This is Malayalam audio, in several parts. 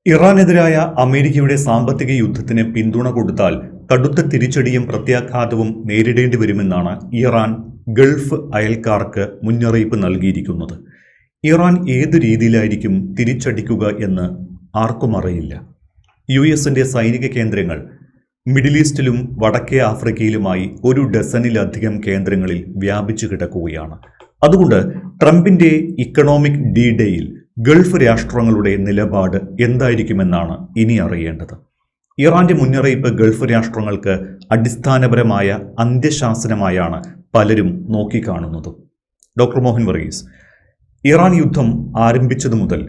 ഇറാനെതിരായ അമേരിക്കയുടെ സാമ്പത്തിക യുദ്ധത്തിന് പിന്തുണ കൊടുത്താൽ കടുത്ത തിരിച്ചടിയും പ്രത്യാഘാതവും നേരിടേണ്ടി വരുമെന്നാണ് ഇറാൻ ഗൾഫ് അയൽക്കാർക്ക് മുന്നറിയിപ്പ് നൽകിയിരിക്കുന്നത്. ഇറാൻ ഏതു രീതിയിലായിരിക്കും തിരിച്ചടിക്കുക എന്ന് ആർക്കും അറിയില്ല. യുഎസിന്റെ സൈനിക കേന്ദ്രങ്ങൾ മിഡിൽ ഈസ്റ്റിലും വടക്കേ ആഫ്രിക്കയിലുമായി 1 ഡസനിലധികം കേന്ദ്രങ്ങളിൽ വ്യാപിച്ചു കിടക്കുകയാണ്. അതുകൊണ്ട് ട്രംപിന്റെ ഇക്കണോമിക് ഡി-ഡേയിൽ ഗൾഫ് രാഷ്ട്രങ്ങളുടെ നിലപാട് എന്തായിരിക്കുമെന്നാണ് ഇനി അറിയേണ്ടത്. ഇറാന്റെ മുന്നറിയിപ്പ് ഗൾഫ് രാഷ്ട്രങ്ങൾക്ക് അടിസ്ഥാനപരമായ അന്ത്യശാസനമായാണ് പലരും നോക്കിക്കാണുന്നത്. ഡോക്ടർ മോഹൻ വർഗീസ്, ഇറാൻ യുദ്ധം ആരംഭിച്ചതു മുതൽ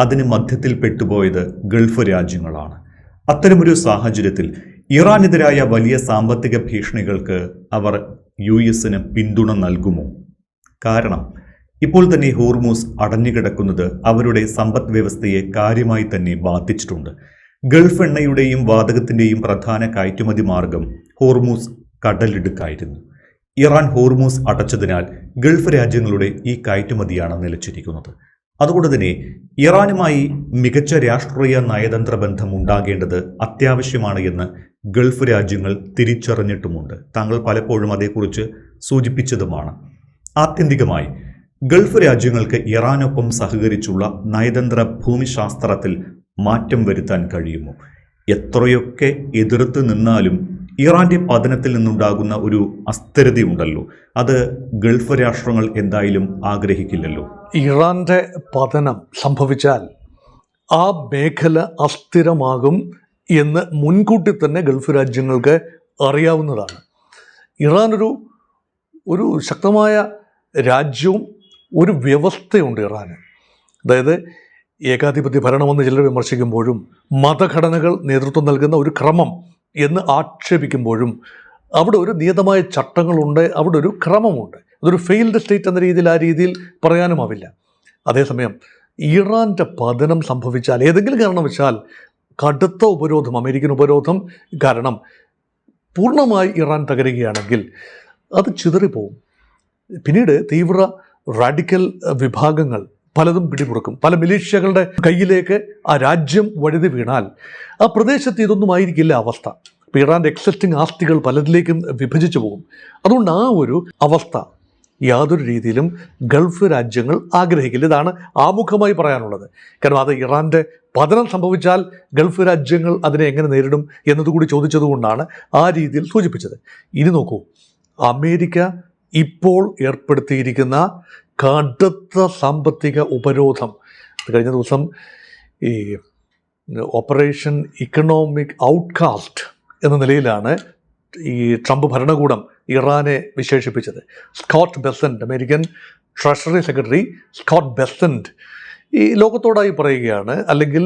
അതിന് മധ്യത്തിൽ പെട്ടുപോയത് ഗൾഫ് രാജ്യങ്ങളാണ്. അത്തരമൊരു സാഹചര്യത്തിൽ ഇറാനെതിരായ വലിയ സാമ്പത്തിക ഭീഷണികൾക്ക് അവർ യുഎസിന് പിന്തുണ നൽകുമോ? കാരണം ഇപ്പോൾ തന്നെ ഹോർമൂസ് അടഞ്ഞുകിടക്കുന്നത് അവരുടെ സമ്പദ് വ്യവസ്ഥയെ കാര്യമായി തന്നെ ബാധിച്ചിട്ടുണ്ട്. ഗൾഫ് എണ്ണയുടെയും വാതകത്തിൻ്റെയും പ്രധാന കയറ്റുമതി മാർഗം ഹോർമൂസ് കടലിടുക്കായിരുന്നു. ഇറാൻ ഹോർമൂസ് അടച്ചതിനാൽ ഗൾഫ് രാജ്യങ്ങളുടെ ഈ കയറ്റുമതിയാണ് നിലച്ചിരിക്കുന്നത്. അതുകൊണ്ട് തന്നെ ഇറാനുമായി മികച്ച രാഷ്ട്രീയ നയതന്ത്ര ബന്ധം ഉണ്ടാകേണ്ടത് അത്യാവശ്യമാണ് എന്ന് ഗൾഫ് രാജ്യങ്ങൾ തിരിച്ചറിഞ്ഞിട്ടുമുണ്ട്. താങ്കൾ പലപ്പോഴും അതേക്കുറിച്ച് സൂചിപ്പിച്ചതുമാണ്. ആത്യന്തികമായി ഗൾഫ് രാജ്യങ്ങൾക്ക് ഇറാനൊപ്പം സഹകരിച്ചുള്ള നയതന്ത്ര ഭൂമിശാസ്ത്രത്തിൽ മാറ്റം വരുത്താൻ കഴിയുമോ? എത്രയൊക്കെ എതിർത്ത് നിന്നാലും ഇറാന്റെ പതനത്തിൽ നിന്നുണ്ടാകുന്ന ഒരു അസ്ഥിരതയുണ്ടല്ലോ, അത് ഗൾഫ് രാഷ്ട്രങ്ങൾ എന്തായാലും ആഗ്രഹിക്കില്ലല്ലോ. ഇറാന്റെ പതനം സംഭവിച്ചാൽ ആ മേഖല അസ്ഥിരമാകും എന്ന് മുൻകൂട്ടി തന്നെ ഗൾഫ് രാജ്യങ്ങൾക്ക് അറിയാവുന്നതാണ്. ഇറാൻ ഒരു ശക്തമായ രാജ്യവും ഒരു വ്യവസ്ഥയുണ്ട് ഇറാന്. അതായത് ഏകാധിപത്യ ഭരണമെന്ന് ചിലർ വിമർശിക്കുമ്പോഴും മതഘടനകൾ നേതൃത്വം നൽകുന്ന ഒരു ക്രമം എന്ന് ആക്ഷേപിക്കുമ്പോഴും അവിടെ ഒരു നിയതമായ ചട്ടങ്ങളുണ്ട്, അവിടെ ഒരു ക്രമമുണ്ട്. അതൊരു ഫെയിൽഡ് സ്റ്റേറ്റ് എന്ന രീതിയിൽ ആ രീതിയിൽ പറയാനുമാവില്ല. അതേസമയം ഇറാൻ്റെ പതനം സംഭവിച്ചാൽ, ഏതെങ്കിലും കാരണവശാൽ കടുത്ത ഉപരോധം, അമേരിക്കൻ ഉപരോധം കാരണം പൂർണ്ണമായി ഇറാൻ തകരുകയാണെങ്കിൽ അത് ചിതറിപ്പോവും. പിന്നീട് തീവ്ര റാഡിക്കൽ വിഭാഗങ്ങൾ പലതും പിടിമുറുക്കും. പല മിലീഷ്യകളുടെ കയ്യിലേക്ക് ആ രാജ്യം വഴുതി വീണാൽ ആ പ്രദേശത്ത് ഇതൊന്നും ആയിരിക്കില്ല അവസ്ഥ. ഇപ്പോൾ ഇറാൻ്റെ എക്സിസ്റ്റിംഗ് ആസ്തികൾ പലതിലേക്കും വിഭജിച്ചു പോകും. അതുകൊണ്ട് ആ ഒരു അവസ്ഥ യാതൊരു രീതിയിലും ഗൾഫ് രാജ്യങ്ങൾ ആഗ്രഹിക്കില്ല. ഇതാണ് ആമുഖമായി പറയാനുള്ളത്. കാരണം അത് ഇറാൻ്റെ പതനം സംഭവിച്ചാൽ ഗൾഫ് രാജ്യങ്ങൾ അതിനെ എങ്ങനെ നേരിടും എന്നതുകൂടി ചോദിച്ചതുകൊണ്ടാണ് ആ രീതിയിൽ സൂചിപ്പിച്ചത്. ഇനി നോക്കൂ, അമേരിക്ക ഇപ്പോൾ ഏർപ്പെടുത്തിയിരിക്കുന്ന കടുത്ത സാമ്പത്തിക ഉപരോധം, കഴിഞ്ഞ ദിവസം ഈ ഓപ്പറേഷൻ ഇക്കണോമിക് ഔട്ട്കാസ്റ്റ് എന്ന നിലയിലാണ് ഈ ട്രംപ് ഭരണകൂടം ഇറാനെ വിശേഷിപ്പിച്ചത്. Scott Bessent, American treasury secretary Scott Bessent ഈ ലോകത്തോടായി പറയുകയാണ്, അല്ലെങ്കിൽ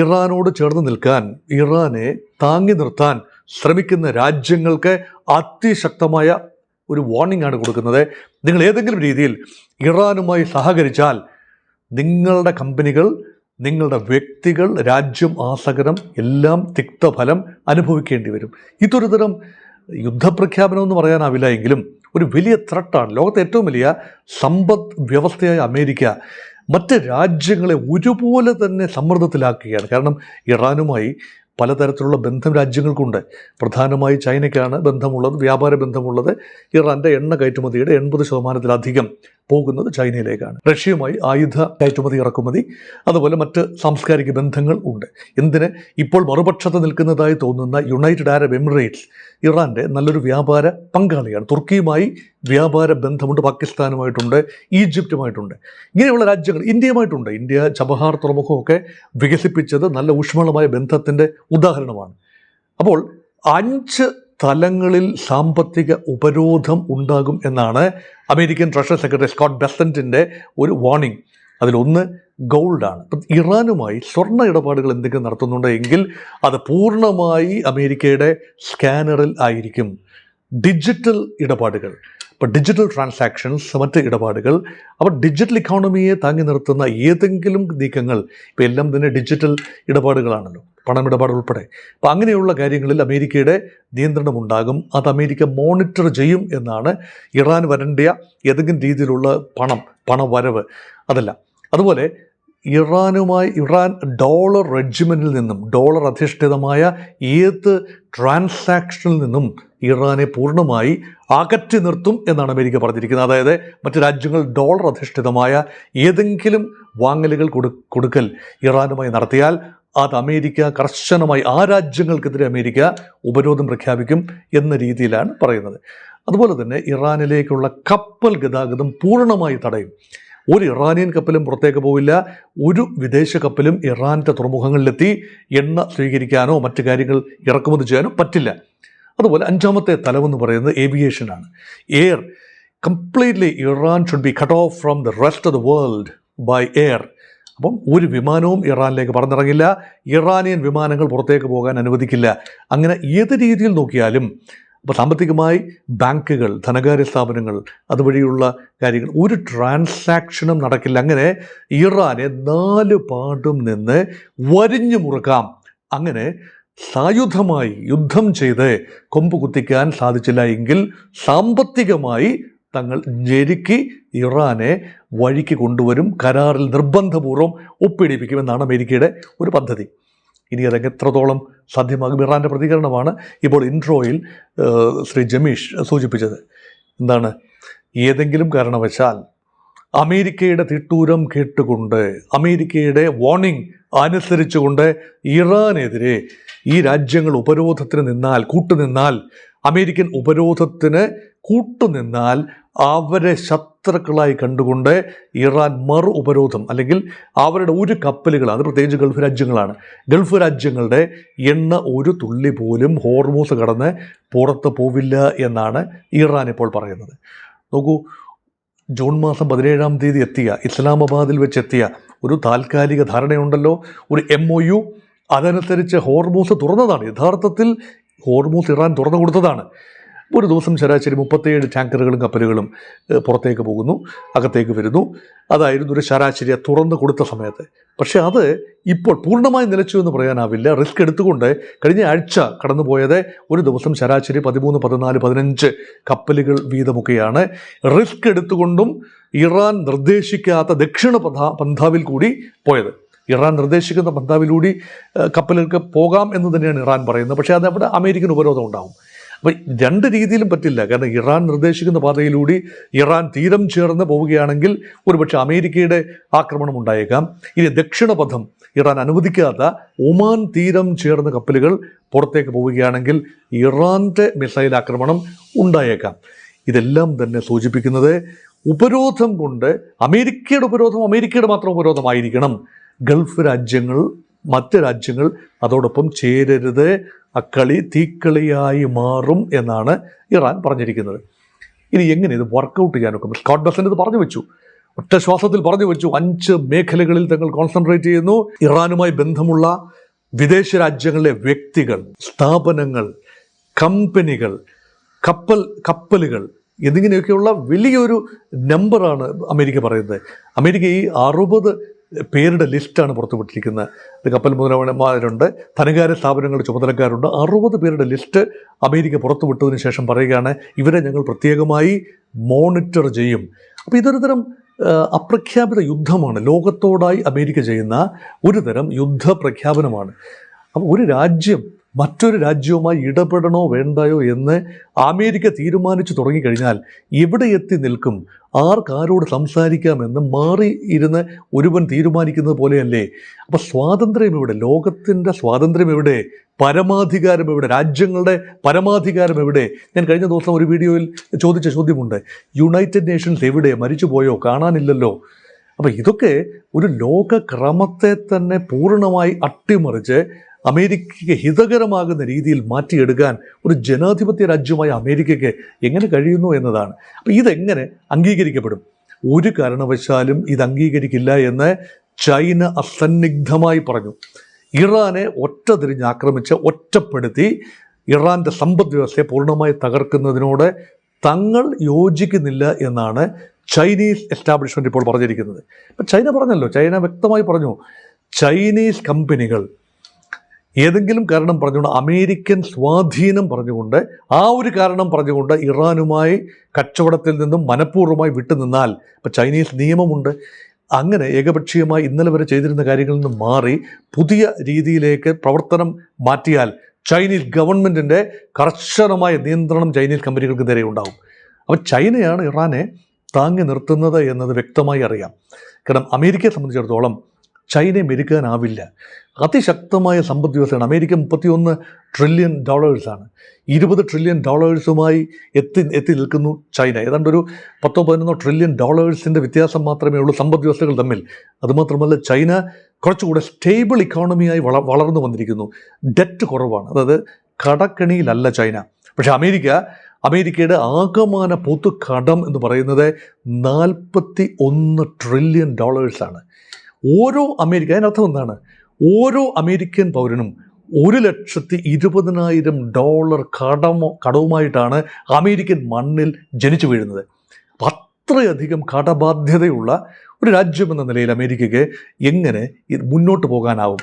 ഇറാനോട് ചേർന്ന് നിൽക്കാൻ, ഇറാനെ താങ്ങി നിർത്താൻ ശ്രമിക്കുന്ന രാജ്യങ്ങൾക്ക് അതിശക്തമായ ഒരു വാർണിംഗ് ആണ് കൊടുക്കുന്നത്. നിങ്ങൾ ഏതെങ്കിലും രീതിയിൽ ഇറാനുമായി സഹകരിച്ചാൽ നിങ്ങളുടെ കമ്പനികൾ, നിങ്ങളുടെ വ്യക്തികൾ, രാജ്യം ആസകലം എല്ലാം തിക്തഫലം അനുഭവിക്കേണ്ടി വരും. ഇതൊരു തരം യുദ്ധപ്രഖ്യാപനം എന്ന് പറയാനാവില്ല എങ്കിലും ഒരു വലിയ ത്രട്ടാണ്. ലോകത്തെ ഏറ്റവും വലിയ സമ്പദ് വ്യവസ്ഥയായ അമേരിക്ക മറ്റ് രാജ്യങ്ങളെ ഒരുപോലെ തന്നെ സമ്മർദ്ദത്തിലാക്കുകയാണ്. കാരണം ഇറാനുമായി പലതരത്തിലുള്ള ബന്ധം രാജ്യങ്ങൾക്കുണ്ട്. പ്രധാനമായി ചൈനയ്ക്കാണ് ബന്ധമുള്ളത്, വ്യാപാര ബന്ധമുള്ളത്. ഇറാൻ്റെ എണ്ണ കയറ്റുമതിയുടെ 80% പോകുന്നത് ചൈനയിലേക്കാണ്. റഷ്യയുമായി ആയുധ കയറ്റുമതി, ഇറക്കുമതി, അതുപോലെ മറ്റ് സാംസ്കാരിക ബന്ധങ്ങൾ ഉണ്ട്. എന്തിന് ഇപ്പോൾ മറുപക്ഷത്ത് നിൽക്കുന്നതായി തോന്നുന്ന യുണൈറ്റഡ് അറബ് എമിറേറ്റ്സ് ഇറാൻ്റെ നല്ലൊരു വ്യാപാര പങ്കാളിയാണ്. തുർക്കിയുമായി വ്യാപാര ബന്ധമുണ്ട്, പാകിസ്ഥാനുമായിട്ടുണ്ട്, ഈജിപ്തുമായിട്ടുണ്ട്. ഇങ്ങനെയുള്ള രാജ്യങ്ങൾ ഇന്ത്യയുമായിട്ടുണ്ട്. ഇന്ത്യ ചബഹാർ തുറമുഖമൊക്കെ വികസിപ്പിച്ചത് നല്ല ഊഷ്മളമായ ബന്ധത്തിൻ്റെ ഉദാഹരണമാണ്. അപ്പോൾ 5 തലങ്ങളിൽ സാമ്പത്തിക ഉപരോധം ഉണ്ടാകും എന്നാണ് അമേരിക്കൻ ട്രഷറി സെക്രട്ടറി സ്കോട്ട് ബെസന്റിൻ്റെ ഒരു വാർണിംഗ്. അതിലൊന്ന് ഗോൾഡാണ്. ഇപ്പം ഇറാനുമായി സ്വർണ്ണ ഇടപാടുകൾ എന്തെങ്കിലും നടത്തുന്നുണ്ടെങ്കിൽ അത് പൂർണ്ണമായി അമേരിക്കയുടെ സ്കാനറിൽ ആയിരിക്കും. ഡിജിറ്റൽ ഇടപാടുകൾ, ഇപ്പോൾ ഡിജിറ്റൽ ട്രാൻസാക്ഷൻസ്, മറ്റ് ഇടപാടുകൾ, അപ്പോൾ ഡിജിറ്റൽ ഇക്കോണമിയെ താങ്ങി നിർത്തുന്ന ഏതെങ്കിലും നീക്കങ്ങൾ, ഇപ്പോൾ എല്ലാം തന്നെ ഡിജിറ്റൽ ഇടപാടുകളാണല്ലോ, പണമിടപാട് ഉൾപ്പെടെ. അപ്പോൾ അങ്ങനെയുള്ള കാര്യങ്ങളിൽ അമേരിക്കയുടെ നിയന്ത്രണമുണ്ടാകും. അത് അമേരിക്ക മോണിറ്റർ ചെയ്യും എന്നാണ്. ഇറാൻ വരേണ്ട ഏതെങ്കിലും രീതിയിലുള്ള പണവരവ് അതല്ല. അതുപോലെ ഇറാൻ ഡോളർ റെജിമെൻറ്റിൽ നിന്നും, ഡോളർ അധിഷ്ഠിതമായ ഏത് ട്രാൻസാക്ഷനിൽ നിന്നും ഇറാനെ പൂർണ്ണമായി അകറ്റി നിർത്തും എന്നാണ് അമേരിക്ക പറഞ്ഞിരിക്കുന്നത്. അതായത് മറ്റ് രാജ്യങ്ങൾ ഡോളർ അധിഷ്ഠിതമായ ഏതെങ്കിലും വാങ്ങലുകൾ കൊടുക്കൽ ഇറാനുമായി നടത്തിയാൽ അത് അമേരിക്ക കർശനമായി ആ രാജ്യങ്ങൾക്കെതിരെ അമേരിക്ക ഉപരോധം പ്രഖ്യാപിക്കും എന്ന രീതിയിലാണ് പറയുന്നത്. അതുപോലെ തന്നെ ഇറാനിലേക്കുള്ള കപ്പൽ ഗതാഗതം പൂർണ്ണമായി തടയും. ഒരു ഇറാനിയൻ കപ്പലും പുറത്തേക്ക് പോവില്ല. ഒരു വിദേശ കപ്പലും ഇറാൻ്റെ തുറമുഖങ്ങളിലെത്തി എണ്ണ സ്വീകരിക്കാനോ മറ്റു കാര്യങ്ങൾ ഇറക്കുമതി ചെയ്യാനോ പറ്റില്ല. അതുപോലെ അഞ്ചാമത്തെ തലമെന്ന് പറയുന്നത് ഏവിയേഷനാണ്. Air completely Iran should be cut off from the rest of the world by air. അപ്പം ഒരു വിമാനവും ഇറാനിലേക്ക് പറന്നിറങ്ങില്ല. ഇറാനിയൻ വിമാനങ്ങൾ പുറത്തേക്ക് പോകാൻ അനുവദിക്കില്ല. അങ്ങനെ ഏത് രീതിയിൽ നോക്കിയാലും അപ്പോൾ സാമ്പത്തികമായി ബാങ്കുകൾ, ധനകാര്യ സ്ഥാപനങ്ങൾ, അതുവഴിയുള്ള കാര്യങ്ങൾ ഒരു ട്രാൻസാക്ഷനും നടക്കില്ല. അങ്ങനെ ഇറാനെ 4 പാടും നിന്ന് വരിഞ്ഞു മുറുക്കാം. അങ്ങനെ സായുധമായി യുദ്ധം ചെയ്ത് കൊമ്പ് കുത്തിക്കാൻ സാധിച്ചില്ല എങ്കിൽ സാമ്പത്തികമായി തങ്ങൾ ഞെരുക്കി ഇറാനെ വഴിക്ക് കൊണ്ടുവരും, കരാറിൽ നിർബന്ധപൂർവ്വം ഒപ്പിടിപ്പിക്കുമെന്നാണ് അമേരിക്കയുടെ ഒരു പദ്ധതി. ഇനി അതൊക്കെ എത്രത്തോളം സാധ്യമാകും? ഇറാൻ്റെ പ്രതികരണമാണ് ഇപ്പോൾ ഇൻട്രോയിൽ ശ്രീ ജമീഷ് സൂചിപ്പിച്ചത്. എന്താണ്? ഏതെങ്കിലും കാരണവശാൽ അമേരിക്കയുടെ തിട്ടൂരം കേട്ടുകൊണ്ട്, അമേരിക്കയുടെ വാർണിംഗ് അനുസരിച്ചുകൊണ്ട് ഇറാനെതിരെ ഈ രാജ്യങ്ങൾ ഉപരോധത്തിന് നിന്നാൽ, കൂട്ടുനിന്നാൽ, അമേരിക്കൻ ഉപരോധത്തിന് കൂട്ടുനിന്നാൽ അവരെ ശത്രുക്കളായി കണ്ടുകൊണ്ട് ഇറാൻ മറു ഉപരോധം, അല്ലെങ്കിൽ അവരുടെ ഒരു കപ്പലുകൾ, അത് പ്രത്യേകിച്ച് ഗൾഫ് രാജ്യങ്ങളാണ്, ഗൾഫ് രാജ്യങ്ങളുടെ എണ്ണ ഒരു തുള്ളി പോലും ഹോർമൂസ് കടന്ന് പുറത്ത് പോവില്ല എന്നാണ് ഇറാൻ ഇപ്പോൾ പറയുന്നത്. നോക്കൂ, ജൂൺ മാസം 17-ാം തീയതി എത്തിയ, ഇസ്ലാമാബാദിൽ വെച്ചെത്തിയ ഒരു താൽക്കാലിക ധാരണയുണ്ടല്ലോ, ഒരു MOU. അതനുസരിച്ച് ഹോർമൂസ് തുറന്നതാണ്. യഥാർത്ഥത്തിൽ ഹോർമൂസ് ഇറാൻ തുറന്നു കൊടുത്തതാണ്. ഒരു ദിവസം ശരാശരി 37 ടാങ്കറുകളും കപ്പലുകളും പുറത്തേക്ക് പോകുന്നു, അകത്തേക്ക് വരുന്നു. അതായിരുന്നു ഒരു ശരാശരി തുറന്നു കൊടുത്ത സമയത്ത്. പക്ഷേ അത് ഇപ്പോൾ പൂർണ്ണമായി നിലച്ചു എന്ന് പറയാനാവില്ല. റിസ്ക് എടുത്തുകൊണ്ട് കഴിഞ്ഞ ആഴ്ച കടന്നുപോയത് ഒരു ദിവസം ശരാശരി 13, 14, 15 കപ്പലുകൾ വീതമൊക്കെയാണ്. റിസ്ക് എടുത്തുകൊണ്ടും ഇറാൻ നിർദ്ദേശിക്കാത്ത ദക്ഷിണ പന്ഥാവിൽ കൂടി പോയത്. ഇറാൻ നിർദ്ദേശിക്കുന്ന പന്ഥാവിലൂടെ കപ്പലുകൾക്ക് പോകാം എന്ന് തന്നെയാണ് ഇറാൻ പറയുന്നത്. പക്ഷേ അതവിടെ അമേരിക്കൻ ഉപരോധം ഉണ്ടാകും. അപ്പോൾ 2 രീതിയിലും പറ്റില്ല. കാരണം ഇറാൻ നിർദ്ദേശിക്കുന്ന പാതയിലൂടെ ഇറാൻ തീരം ചേർന്ന് പോവുകയാണെങ്കിൽ ഒരുപക്ഷെ അമേരിക്കയുടെ ആക്രമണം ഉണ്ടായേക്കാം. ഇനി ദക്ഷിണപഥം ഇറാൻ അനുവദിക്കാത്ത ഒമാൻ തീരം ചേർന്ന കപ്പലുകൾ പുറത്തേക്ക് പോവുകയാണെങ്കിൽ ഇറാൻ്റെ മിസൈൽ ആക്രമണം ഉണ്ടായേക്കാം. ഇതെല്ലാം തന്നെ സൂചിപ്പിക്കുന്നത് ഉപരോധം കൊണ്ട് അമേരിക്കയുടെ ഉപരോധം അമേരിക്കയുടെ മാത്രം ഉപരോധമായിരിക്കണം. ഗൾഫ് രാജ്യങ്ങൾ, മറ്റ് രാജ്യങ്ങൾ അതോടൊപ്പം ചേരരുത്. അക്കളി തീക്കളിയായി മാറും എന്നാണ് ഇറാൻ പറഞ്ഞിരിക്കുന്നത്. ഇനി എങ്ങനെ ഇത് വർക്കൗട്ട് ചെയ്യാനൊക്കെ? സ്കോട്ട് ബെസന്റ് ഇത് പറഞ്ഞു വെച്ചു, ഒറ്റ ശ്വാസത്തിൽ പറഞ്ഞു വെച്ചു. 5 മേഖലകളിൽ തങ്ങൾ കോൺസെൻട്രേറ്റ് ചെയ്യുന്നു. ഇറാനുമായി ബന്ധമുള്ള വിദേശ രാജ്യങ്ങളിലെ വ്യക്തികൾ, സ്ഥാപനങ്ങൾ, കമ്പനികൾ, കപ്പലുകൾ എന്നിങ്ങനെയൊക്കെയുള്ള വലിയൊരു നമ്പറാണ് അമേരിക്ക പറയുന്നത്. അമേരിക്ക ഈ 60 പേരുടെ ലിസ്റ്റാണ് പുറത്തുവിട്ടിരിക്കുന്നത്. കപ്പൽ മുതലാളിമാരുണ്ട്, ധനകാര്യ സ്ഥാപനങ്ങളുടെ ചുമതലക്കാരുണ്ട്. 60 പേരുടെ ലിസ്റ്റ് അമേരിക്ക പുറത്തുവിട്ടതിന് ശേഷം പറയുകയാണ്, ഇവരെ ഞങ്ങൾ പ്രത്യേകമായി മോണിറ്റർ ചെയ്യും. അപ്പോൾ ഇതൊരു തരം അപ്രഖ്യാപിത യുദ്ധമാണ്. ലോകത്തോടായി അമേരിക്ക ചെയ്യുന്ന ഒരു തരം യുദ്ധ പ്രഖ്യാപനമാണ്. അപ്പോൾ ഒരു രാജ്യം മറ്റൊരു രാജ്യവുമായി ഇടപെടണോ വേണ്ടയോ എന്ന് അമേരിക്ക തീരുമാനിച്ചു തുടങ്ങിക്കഴിഞ്ഞാൽ എവിടെ എത്തി നിൽക്കും? ആർക്കാരോട് സംസാരിക്കാമെന്ന് മാറി ഇരുന്ന് ഒരുവൻ തീരുമാനിക്കുന്നത് പോലെയല്ലേ? അപ്പോൾ സ്വാതന്ത്ര്യം എവിടെ? ലോകത്തിൻ്റെ സ്വാതന്ത്ര്യം എവിടെ? പരമാധികാരം എവിടെ? രാജ്യങ്ങളുടെ പരമാധികാരം എവിടെ? ഞാൻ കഴിഞ്ഞ ദിവസം ഒരു വീഡിയോയിൽ ചോദിച്ച ചോദ്യമുണ്ട്, യുണൈറ്റഡ് നേഷൻസ് എവിടെ? മരിച്ചു പോയോ? കാണാനില്ലല്ലോ. അപ്പോൾ ഇതൊക്കെ ഒരു ലോകക്രമത്തെ തന്നെ പൂർണ്ണമായി അട്ടിമറിച്ച് അമേരിക്കയ്ക്ക് ഹിതകരമാകുന്ന രീതിയിൽ മാറ്റിയെടുക്കാൻ ഒരു ജനാധിപത്യ രാജ്യമായ അമേരിക്കയ്ക്ക് എങ്ങനെ കഴിയുന്നു എന്നതാണ്. അപ്പോൾ ഇതെങ്ങനെ അംഗീകരിക്കപ്പെടും? ഒരു കാരണവശാലും ഇത് അംഗീകരിക്കില്ല എന്ന് ചൈന അസന്നിഗ്ധമായി പറഞ്ഞു. ഇറാനെ ഒറ്റതിരിഞ്ഞ് ആക്രമിച്ച് ഒറ്റപ്പെടുത്തി ഇറാൻ്റെ സമ്പദ് വ്യവസ്ഥയെ പൂർണ്ണമായി തകർക്കുന്നതിനോട് തങ്ങൾ യോജിക്കുന്നില്ല എന്നാണ് ചൈനീസ് എസ്റ്റാബ്ലിഷ്മെൻറ്റ് ഇപ്പോൾ പറഞ്ഞിരിക്കുന്നത്. ഇപ്പം ചൈന പറഞ്ഞല്ലോ, ചൈന വ്യക്തമായി പറഞ്ഞു, ചൈനീസ് കമ്പനികൾ ഏതെങ്കിലും കാരണം പറഞ്ഞുകൊണ്ട്, അമേരിക്കൻ സ്വാധീനം പറഞ്ഞുകൊണ്ട്, ആ ഒരു കാരണം പറഞ്ഞുകൊണ്ട് ഇറാനുമായി കച്ചവടത്തിൽ നിന്നും മനഃപൂർവ്വമായി വിട്ടുനിന്നാൽ, ഇപ്പം ചൈനീസ് നിയമമുണ്ട്, അങ്ങനെ ഏകപക്ഷീയമായി ഇന്നലെ വരെ ചെയ്തിരുന്ന കാര്യങ്ങളിൽ നിന്ന് മാറി പുതിയ രീതിയിലേക്ക് പ്രവർത്തനം മാറ്റിയാൽ ചൈനീസ് ഗവൺമെൻറ്റിൻ്റെ കർശനമായ നിയന്ത്രണം ചൈനീസ് കമ്പനികൾക്ക് നേരെ ഉണ്ടാകും. അപ്പോൾ ചൈനയാണ് ഇറാനെ താങ്ങി നിർത്തുന്നത് എന്നത് വ്യക്തമായി അറിയാം. കാരണം അമേരിക്കയെ സംബന്ധിച്ചിടത്തോളം ചൈനയെ മെരുക്കാനാവില്ല. അതിശക്തമായ സമ്പദ് വ്യവസ്ഥയാണ്. അമേരിക്ക 31 ട്രില്യൺ ഡോളേഴ്സാണ്. 20 ട്രില്യൺ ഡോളേഴ്സുമായി എത്തി നിൽക്കുന്നു ചൈന. ഏതാണ്ട് ഒരു 10-11 ട്രില്യൺ ഡോളേഴ്സിൻ്റെ വ്യത്യാസം മാത്രമേ ഉള്ളൂ സമ്പദ് വ്യവസ്ഥകൾ തമ്മിൽ. അതുമാത്രമല്ല ചൈന കുറച്ചുകൂടെ സ്റ്റേബിൾ ഇക്കോണമിയായി വളർന്നു വന്നിരിക്കുന്നു. ഡെറ്റ് കുറവാണ്, അതായത് കടക്കണിയിലല്ല ചൈന. പക്ഷേ അമേരിക്കയുടെ ആകമാന പൊതു കടം എന്ന് പറയുന്നത് 41 ട്രില്യൺ ഡോളേഴ്സാണ്. അതിനർത്ഥം എന്താണ്? ഓരോ അമേരിക്കൻ പൗരനും $1,20,000 കടവുമായിട്ടാണ് അമേരിക്കൻ മണ്ണിൽ ജനിച്ചു വീഴുന്നത്. അപ്പം അത്രയധികം കടബാധ്യതയുള്ള ഒരു രാജ്യമെന്ന നിലയിൽ അമേരിക്കയ്ക്ക് എങ്ങനെ മുന്നോട്ട് പോകാനാവും?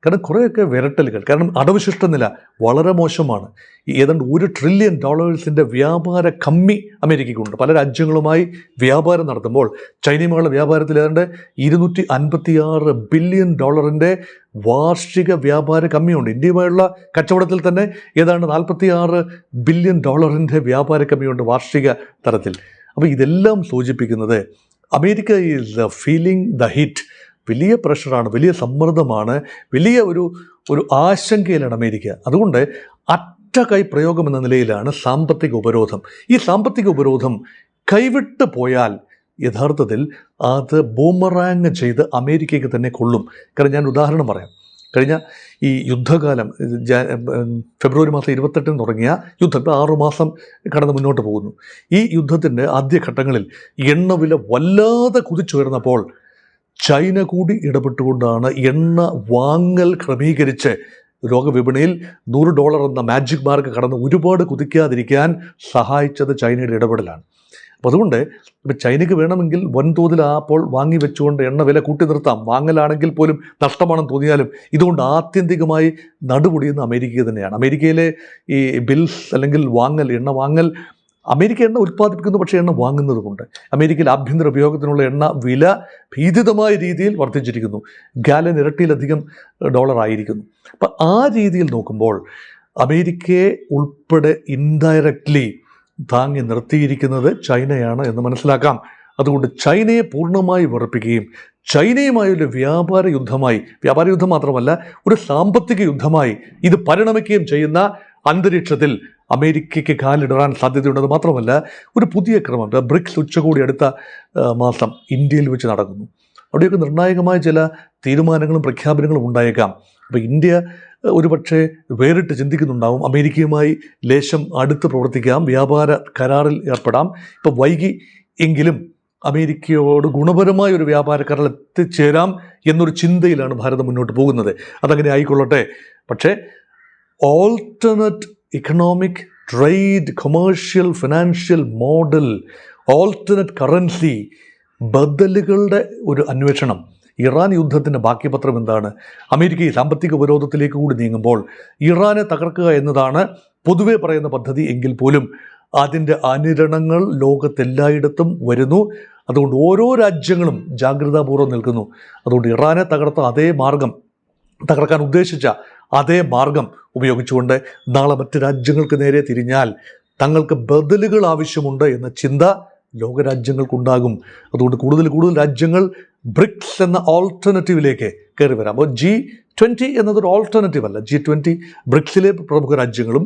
കാരണം കുറേയൊക്കെ വിരട്ടലുകൾ, കാരണം അടവുശിഷ്ട നില വളരെ മോശമാണ്. ഏതാണ്ട് $1 ട്രില്യൺ വ്യാപാര കമ്മി അമേരിക്കയ്ക്കുണ്ട്. പല രാജ്യങ്ങളുമായി വ്യാപാരം നടത്തുമ്പോൾ ചൈനയുമായുള്ള വ്യാപാരത്തിൽ ഏതാണ്ട് $256 ബില്യൺ വാർഷിക വ്യാപാര കമ്മിയുണ്ട്. ഇന്ത്യയുമായുള്ള കച്ചവടത്തിൽ തന്നെ ഏതാണ്ട് $46 ബില്യൺ വ്യാപാര കമ്മിയുണ്ട് വാർഷിക തലത്തിൽ. അപ്പോൾ ഇതെല്ലാം സൂചിപ്പിക്കുന്നത് America is feeling the hit. വലിയ പ്രഷറാണ്, വലിയ സമ്മർദ്ദമാണ്, വലിയ ഒരു ആശങ്കയിലാണ് അമേരിക്ക. അതുകൊണ്ട് കൈ പ്രയോഗം എന്ന നിലയിലാണ് സാമ്പത്തിക ഉപരോധം. ഈ സാമ്പത്തിക ഉപരോധം കൈവിട്ട് പോയാൽ യഥാർത്ഥത്തിൽ അത് ബൂമറാങ് ചെയ്ത് അമേരിക്കയ്ക്ക് തന്നെ കൊള്ളും. കാരണം ഞാൻ ഉദാഹരണം പറയാം. കഴിഞ്ഞ ഈ യുദ്ധകാലം ഫെബ്രുവരി മാസം 28 തുടങ്ങിയ യുദ്ധം ഇപ്പോൾ 6 മാസം കടന്ന് മുന്നോട്ട് പോകുന്നു. ഈ യുദ്ധത്തിൻ്റെ ആദ്യഘട്ടങ്ങളിൽ എണ്ണവില വല്ലാതെ കുതിച്ചുയർന്നപ്പോൾ ചൈന കൂടി ഇടപെട്ടുകൊണ്ടാണ് എണ്ണ വാങ്ങൽ ക്രമീകരിച്ച് ലോകവിപണിയിൽ $100 എന്ന മാജിക് മാർക്ക് കടന്ന് ഒരുപാട് കുതിക്കാതിരിക്കാൻ സഹായിച്ചത് ചൈനയുടെ ഇടപെടലാണ്. അപ്പോൾ അതുകൊണ്ട് ഇപ്പോൾ ചൈനയ്ക്ക് വേണമെങ്കിൽ വൻതോതിൽ അപ്പോൾ വാങ്ങി വെച്ചുകൊണ്ട് എണ്ണ വില കൂട്ടി നിർത്താം. വാങ്ങലാണെങ്കിൽ പോലും നഷ്ടമാണെന്ന് തോന്നിയാലും ഇതുകൊണ്ട് ആത്യന്തികമായി നടുപൊടിയുന്ന അമേരിക്ക തന്നെയാണ്. അമേരിക്കയിലെ ഈ ബിൽസ് അല്ലെങ്കിൽ എണ്ണ വാങ്ങൽ, അമേരിക്ക എണ്ണ ഉൽപ്പാദിപ്പിക്കുന്നു, പക്ഷേ എണ്ണ വാങ്ങുന്നതുകൊണ്ട് അമേരിക്കയിൽ ആഭ്യന്തര ഉപയോഗത്തിനുള്ള എണ്ണ വില ഭീതിതമായ രീതിയിൽ വർദ്ധിച്ചിരിക്കുന്നു. ഗാലൻ ഇരട്ടിയിലധികം ആയിരിക്കുന്നു. അപ്പം ആ രീതിയിൽ നോക്കുമ്പോൾ അമേരിക്കയെ ഉൾപ്പെടെ ഇൻഡയറക്റ്റ്ലി താങ്ങി നിർത്തിയിരിക്കുന്നത് ചൈനയാണ് എന്ന് മനസ്സിലാക്കാം. അതുകൊണ്ട് ചൈനയെ പൂർണ്ണമായി വെറുപ്പിക്കുകയും ചൈനയുമായൊരു വ്യാപാര യുദ്ധം മാത്രമല്ല ഒരു സാമ്പത്തിക യുദ്ധമായി ഇത് പരിണമിക്കുകയും ചെയ്യുന്ന അന്തരീക്ഷത്തിൽ അമേരിക്കയ്ക്ക് കാലിടാൻ സാധ്യതയുണ്ടെന്ന് മാത്രമല്ല ഒരു പുതിയ ക്രമം, ബ്രിക്സ് ഉച്ചകോടി അടുത്ത മാസം ഇന്ത്യയിൽ വെച്ച് നടക്കുന്നു. അവിടെയൊക്കെ നിർണായകമായ ചില തീരുമാനങ്ങളും പ്രഖ്യാപനങ്ങളും ഉണ്ടായേക്കാം. അപ്പോൾ ഇന്ത്യ ഒരുപക്ഷെ വേറിട്ട് ചിന്തിക്കുന്നുണ്ടാവും. അമേരിക്കയുമായി ലേശം അടുത്ത് പ്രവർത്തിക്കാം, വ്യാപാര കരാറിൽ ഏർപ്പെടാം. ഇപ്പോൾ വൈകി എങ്കിലും അമേരിക്കയോട് ഗുണപരമായ ഒരു വ്യാപാര കരാറിൽ എത്തിച്ചേരാം എന്നൊരു ചിന്തയിലാണ് ഭാരതം മുന്നോട്ട് പോകുന്നത്. അതങ്ങനെ ആയിക്കൊള്ളട്ടെ. പക്ഷേ alternate economic, trade, commercial, financial model, alternate currency, ബദലുകളുടെ ഒരു അന്വേഷണം. ഇറാൻ യുദ്ധത്തിൻ്റെ ബാക്കി പത്രം എന്താണ്? അമേരിക്ക ഈ സാമ്പത്തിക ഉപരോധത്തിലേക്ക് കൂടി നീങ്ങുമ്പോൾ ഇറാനെ തകർക്കുക എന്നതാണ് പൊതുവെ പറയുന്ന പദ്ധതി എങ്കിൽ പോലും അതിൻ്റെ അനുരണങ്ങൾ ലോകത്തെല്ലായിടത്തും വരുന്നു. അതുകൊണ്ട് ഓരോ രാജ്യങ്ങളും ജാഗ്രതാപൂർവ്വം നിൽക്കുന്നു. അതുകൊണ്ട് ഇറാനെ തകർക്കാൻ ഉദ്ദേശിച്ച അതേ മാർഗം ഉപയോഗിച്ചുകൊണ്ട് നാളെ മറ്റ് രാജ്യങ്ങൾക്ക് നേരെ തിരിഞ്ഞാൽ തങ്ങൾക്ക് ബദലുകൾ ആവശ്യമുണ്ട് എന്ന ചിന്ത ലോകരാജ്യങ്ങൾക്കുണ്ടാകും. അതുകൊണ്ട് കൂടുതൽ രാജ്യങ്ങൾ ബ്രിക്സ് എന്ന ഓൾട്ടർനേറ്റീവിലേക്ക് കയറി വരാം. അപ്പോൾ G20 എന്നതൊരു ഓൾട്ടർനേറ്റീവ് അല്ല. G20 ബ്രിക്സിലെ പ്രമുഖ രാജ്യങ്ങളും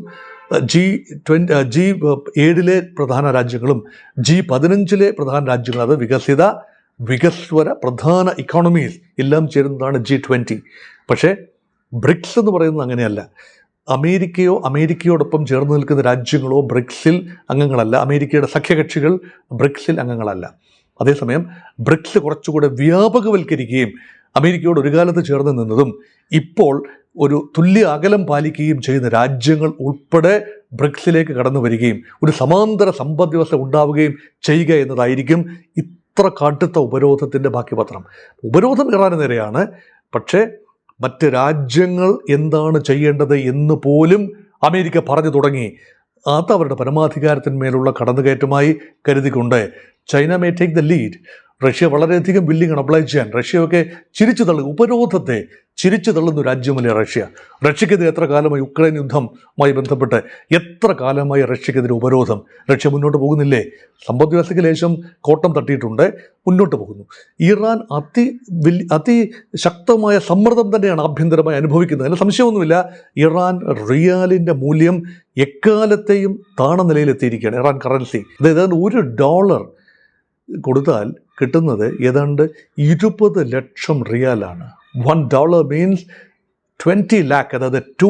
G7 പ്രധാന രാജ്യങ്ങളും G15 പ്രധാന രാജ്യങ്ങളും, അത് വികസ്വര പ്രധാന ഇക്കോണമീസ് എല്ലാം ചേരുന്നതാണ് G20. പക്ഷേ ബ്രിക്സ് എന്ന് പറയുന്നത് അങ്ങനെയല്ല. അമേരിക്കയോടൊപ്പം ചേർന്ന് നിൽക്കുന്ന രാജ്യങ്ങളോ ബ്രിക്സിൽ അംഗങ്ങളല്ല. അമേരിക്കയുടെ സഖ്യകക്ഷികൾ ബ്രിക്സിൽ അംഗങ്ങളല്ല. അതേസമയം ബ്രിക്സ് കുറച്ചുകൂടെ വ്യാപകവൽക്കരിക്കുകയും അമേരിക്കയോട് ഒരു കാലത്ത് ചേർന്ന് നിന്നതും ഇപ്പോൾ ഒരു തുല്യ അകലം പാലിക്കുകയും ചെയ്യുന്ന രാജ്യങ്ങൾ ഉൾപ്പെടെ ബ്രിക്സിലേക്ക് കടന്നു വരികയും ഒരു സമാന്തര സമ്പദ് വ്യവസ്ഥ ഉണ്ടാവുകയും ചെയ്യുക എന്നതായിരിക്കും ഇത്ര കടുത്ത ഉപരോധത്തിൻ്റെ ബാക്കി പത്രം. ഉപരോധം ഇറാന് നേരെയാണ്. പക്ഷേ മറ്റ് രാജ്യങ്ങൾ എന്താണ് ചെയ്യേണ്ടത് എന്ന് പോലും അമേരിക്ക പറഞ്ഞു തുടങ്ങി. അത് അവരുടെ പരമാധികാരത്തിന്മേലുള്ള കടന്നുകയറ്റമായി കരുതിക്കൊണ്ട് China may take the lead. Russia വളരെയധികം വില്ലിങ്ങാണ് അപ്ലൈ ചെയ്യാൻ. റഷ്യയൊക്കെ ചിരിച്ചു തള്ളുക, ഉപരോധത്തെ ചിരിച്ചു തള്ളുന്ന രാജ്യമല്ലേ റഷ്യ. റഷ്യക്കെതിരെ എത്ര കാലമായി യുക്രൈൻ യുദ്ധവുമായി ബന്ധപ്പെട്ട് എത്ര കാലമായി റഷ്യക്കെതിരെ ഉപരോധം? റഷ്യ മുന്നോട്ട് പോകുന്നില്ലേ? സമ്പദ് വ്യവസ്ഥയ്ക്ക് ലേശം കോട്ടം തട്ടിയിട്ടുണ്ട്, മുന്നോട്ട് പോകുന്നു. ഇറാൻ അതിശക്തമായ സമ്മർദ്ദം തന്നെയാണ് ആഭ്യന്തരമായി അനുഭവിക്കുന്നത്, അതിന് സംശയമൊന്നുമില്ല. ഇറാൻ റിയാലിൻ്റെ മൂല്യം എക്കാലത്തെയും താണ നിലയിലെത്തിയിരിക്കുകയാണ്. ഇറാൻ കറൻസി അതായത് $1 കൊടുത്താൽ കിട്ടുന്നത് ഏതാണ്ട് 20 ലക്ഷം റിയാലാണ്. $1 മീൻസ് 20 lakh, അതായത് 2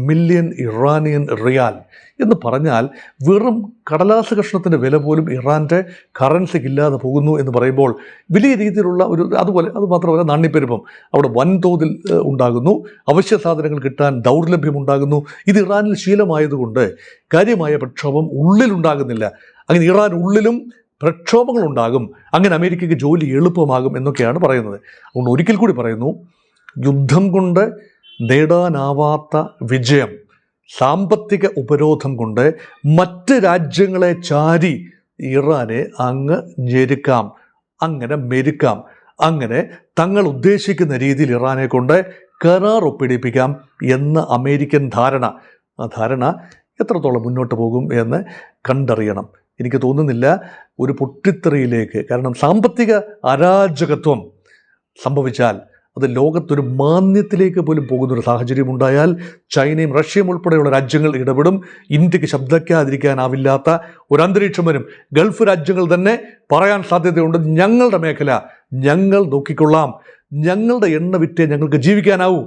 മില്യൺ ഇറാനിയൻ റിയാൽ എന്ന് പറഞ്ഞാൽ വെറും കടലാസ് കഷ്ണത്തിൻ്റെ വില പോലും ഇറാൻ്റെ കറൻസിക്ക് ഇല്ലാതെ പോകുന്നു എന്ന് പറയുമ്പോൾ വലിയ രീതിയിലുള്ള ഒരു അത് മാത്രമല്ല നാണ്യപ്പെരുപ്പം അവിടെ വൻതോതിൽ ഉണ്ടാകുന്നു. അവശ്യ സാധനങ്ങൾ കിട്ടാൻ ദൗർലഭ്യമുണ്ടാകുന്നു. ഇത് ഇറാനിൽ ശീലമായതുകൊണ്ട് കാര്യമായ പ്രക്ഷോഭം ഉള്ളിലുണ്ടാകുന്നില്ല. അങ്ങനെ ഇറാൻ ഉള്ളിലും പ്രക്ഷോഭങ്ങളുണ്ടാകും. അങ്ങനെ അമേരിക്കയ്ക്ക് ജോലി എളുപ്പമാകും എന്നൊക്കെയാണ് പറയുന്നത്. അതുകൊണ്ട് ഒരിക്കൽ കൂടി പറയുന്നു, യുദ്ധം കൊണ്ട് നേടാനാവാത്ത വിജയം, സാമ്പത്തിക ഉപരോധം കൊണ്ട് മറ്റ് രാജ്യങ്ങളെ ചാരി ഇറാനെ അങ്ങ് ഞെരുക്കാം, അങ്ങനെ മെരുക്കാം, അങ്ങനെ തങ്ങൾ ഉദ്ദേശിക്കുന്ന രീതിയിൽ ഇറാനെ കൊണ്ട് കരാർ ഒപ്പിടിപ്പിക്കാം എന്ന അമേരിക്കൻ ധാരണ. ആ ധാരണ എത്രത്തോളം മുന്നോട്ട് പോകും എന്ന് കണ്ടറിയണം. എനിക്ക് തോന്നുന്നില്ല ഒരു പൊട്ടിത്തെറിയിലേക്ക്, കാരണം സാമ്പത്തിക അരാജകത്വം സംഭവിച്ചാൽ അത് ലോകത്തൊരു മാന്ദ്യത്തിലേക്ക് പോലും പോകുന്നൊരു സാഹചര്യം ഉണ്ടായാൽ ചൈനയും റഷ്യയും ഉൾപ്പെടെയുള്ള രാജ്യങ്ങൾ ഇടപെടും. ഇന്ത്യക്ക് ശബ്ദിക്കാതിരിക്കാനാവില്ലാത്ത ഒരു അന്തരീക്ഷം വരും. ഗൾഫ് രാജ്യങ്ങൾ തന്നെ പറയാൻ സാധ്യതയുണ്ട്, ഞങ്ങളുടെ മേഖല ഞങ്ങൾ നോക്കിക്കൊള്ളാം, ഞങ്ങളുടെ എണ്ണ വിറ്റേ ഞങ്ങൾക്ക് ജീവിക്കാനാവൂ,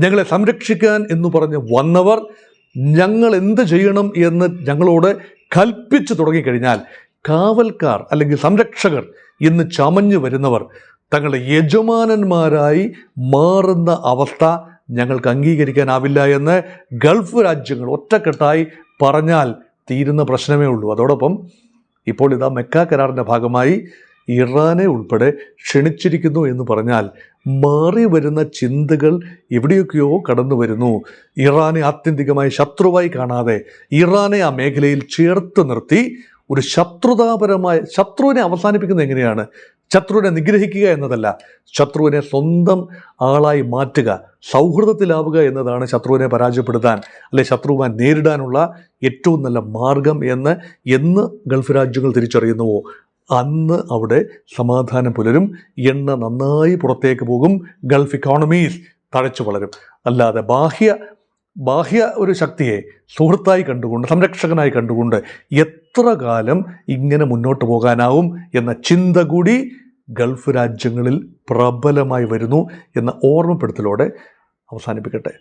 ഞങ്ങളെ സംരക്ഷിക്കാൻ എന്ന് പറഞ്ഞ് വന്നവർ ഞങ്ങൾ എന്ത് ചെയ്യണം എന്ന് ഞങ്ങളോട് കൽപ്പിച്ചു തുടങ്ങിക്കഴിഞ്ഞാൽ കാവൽക്കാർ അല്ലെങ്കിൽ സംരക്ഷകർ എന്ന് ചമഞ്ഞു വരുന്നവർ തങ്ങളുടെ യജമാനന്മാരായി മാറുന്ന അവസ്ഥ ഞങ്ങൾക്ക് അംഗീകരിക്കാനാവില്ല എന്ന് ഗൾഫ് രാജ്യങ്ങൾ ഒറ്റക്കെട്ടായി പറഞ്ഞാൽ തീരുന്ന പ്രശ്നമേ ഉള്ളൂ. അതോടൊപ്പം ഇപ്പോൾ ഇതാ മെക്ക കരാറിൻ്റെ ഭാഗമായി ഇറാനെ ഉൾപ്പെടെ ക്ഷണിച്ചിരിക്കുന്നു എന്ന് പറഞ്ഞാൽ മാറി വരുന്ന ചിന്തകൾ എവിടെയൊക്കെയോ കടന്നു വരുന്നു. ഇറാനെ ആത്യന്തികമായി ശത്രുവായി കാണാതെ ഇറാനെ ആ മേഖലയിൽ ചേർത്ത് നിർത്തി ഒരു ശത്രുവിനെ അവസാനിപ്പിക്കുന്നത് എങ്ങനെയാണ്? ശത്രുവിനെ നിഗ്രഹിക്കുക എന്നതല്ല, ശത്രുവിനെ സ്വന്തം ആളായി മാറ്റുക, സൗഹൃദത്തിലാവുക എന്നതാണ് ശത്രുവിനെ പരാജയപ്പെടുത്താൻ അല്ലെ ശത്രുവിനെ നേരിടാനുള്ള ഏറ്റവും നല്ല മാർഗം എന്ന് ഗൾഫ് രാജ്യങ്ങൾ തിരിച്ചറിയുന്നുവോ അന്ന് അവിടെ സമാധാനം പുലരും. എണ്ണ നന്നായി പുറത്തേക്ക് പോകും, ഗൾഫ് ഇക്കോണമീസ് തഴച്ചു വളരും. അല്ലാതെ ബാഹ്യ ഒരു ശക്തിയെ സുഹൃത്തായി കണ്ടുകൊണ്ട് സംരക്ഷകനായി കണ്ടുകൊണ്ട് എത്ര കാലം ഇങ്ങനെ മുന്നോട്ട് പോകാനാവും എന്ന ചിന്ത കൂടി ഗൾഫ് രാജ്യങ്ങളിൽ പ്രബലമായി വരുന്നു എന്ന ഓർമ്മപ്പെടുത്തലോടെ അവസാനിപ്പിക്കട്ടെ.